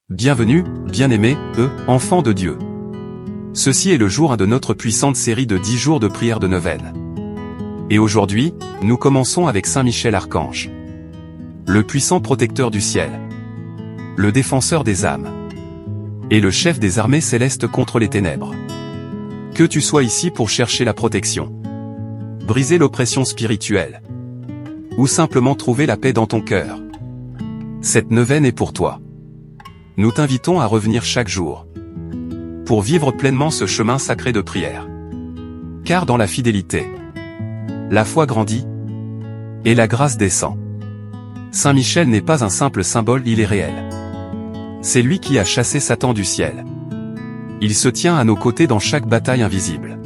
Bienvenue, bien-aimés, enfants de Dieu. Ceci est le jour 1 de notre puissante série de 10 jours de prière de neuvaine. Et aujourd'hui, nous commençons avec Saint Michel Archange. Le puissant protecteur du ciel. Le défenseur des âmes. Et le chef des armées célestes contre les ténèbres. Que tu sois ici pour chercher la protection. Briser l'oppression spirituelle. Ou simplement trouver la paix dans ton cœur. Cette neuvaine est pour toi. Nous t'invitons à revenir chaque jour pour vivre pleinement ce chemin sacré de prière. Car dans la fidélité, la foi grandit et la grâce descend. Saint Michel n'est pas un simple symbole, il est réel. C'est lui qui a chassé Satan du ciel. Il se tient à nos côtés dans chaque bataille invisible.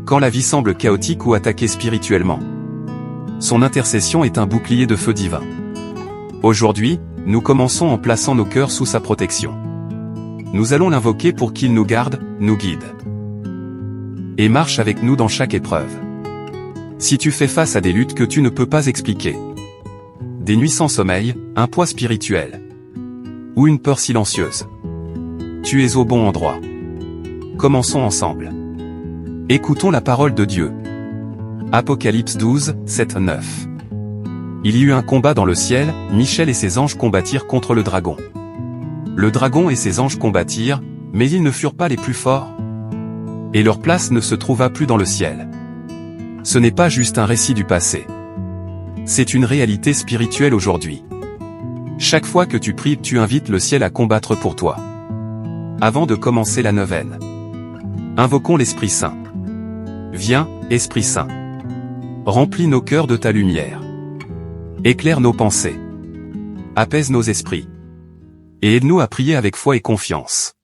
Quand la vie semble chaotique ou attaquée spirituellement, son intercession est un bouclier de feu divin. Aujourd'hui, nous commençons en plaçant nos cœurs sous sa protection. Nous allons l'invoquer pour qu'il nous garde, nous guide et marche avec nous dans chaque épreuve. Si tu fais face à des luttes que tu ne peux pas expliquer, des nuits sans sommeil, un poids spirituel ou une peur silencieuse, tu es au bon endroit. Commençons ensemble. Écoutons la parole de Dieu. Apocalypse 12, 7-9. Il y eut un combat dans le ciel, Michel et ses anges combattirent contre le dragon. Le dragon et ses anges combattirent, mais ils ne furent pas les plus forts. Et leur place ne se trouva plus dans le ciel. Ce n'est pas juste un récit du passé. C'est une réalité spirituelle aujourd'hui. Chaque fois que tu pries, tu invites le ciel à combattre pour toi. Avant de commencer la neuvaine, invoquons l'Esprit Saint. Viens, Esprit Saint. Remplis nos cœurs de ta lumière. Éclaire nos pensées. Apaise nos esprits. Et aide-nous à prier avec foi et confiance.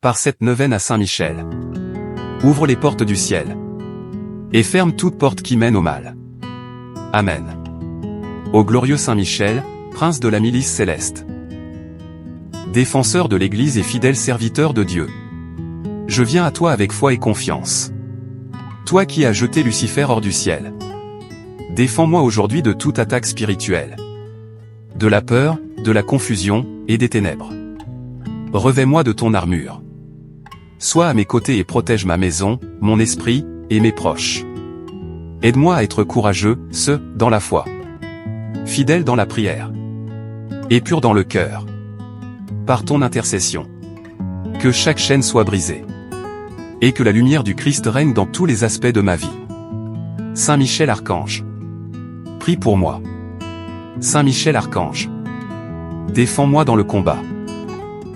Par cette neuvaine à Saint Michel, ouvre les portes du ciel. Et ferme toute porte qui mène au mal. Amen. Ô glorieux Saint Michel, prince de la milice céleste, défenseur de l'Église et fidèle serviteur de Dieu, je viens à toi avec foi et confiance. Toi qui as jeté Lucifer hors du ciel, défends-moi aujourd'hui de toute attaque spirituelle, de la peur, de la confusion, et des ténèbres. Revêts-moi de ton armure. Sois à mes côtés et protège ma maison, mon esprit, et mes proches. Aide-moi à être courageux, dans la foi, fidèle dans la prière, et pur dans le cœur. Par ton intercession, que chaque chaîne soit brisée, et que la lumière du Christ règne dans tous les aspects de ma vie. Saint Michel Archange, prie pour moi. Saint Michel Archange, défends-moi dans le combat.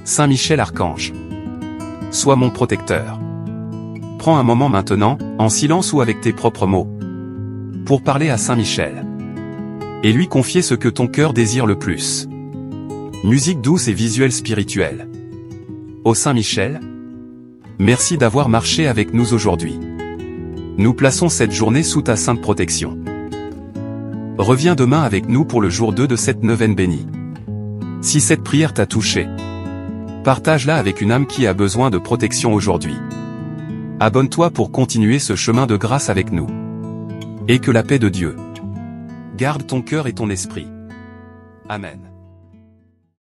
Saint Michel Archange, sois mon protecteur. Prends un moment maintenant, en silence ou avec tes propres mots, pour parler à Saint Michel, et lui confier ce que ton cœur désire le plus. Musique douce et visuel spirituel. Ô Saint Michel, merci d'avoir marché avec nous aujourd'hui. Nous plaçons cette journée sous ta sainte protection. Reviens demain avec nous pour le jour 2 de cette neuvaine bénie. Si cette prière t'a touché, partage-la avec une âme qui a besoin de protection aujourd'hui. Abonne-toi pour continuer ce chemin de grâce avec nous. Et que la paix de Dieu garde ton cœur et ton esprit. Amen.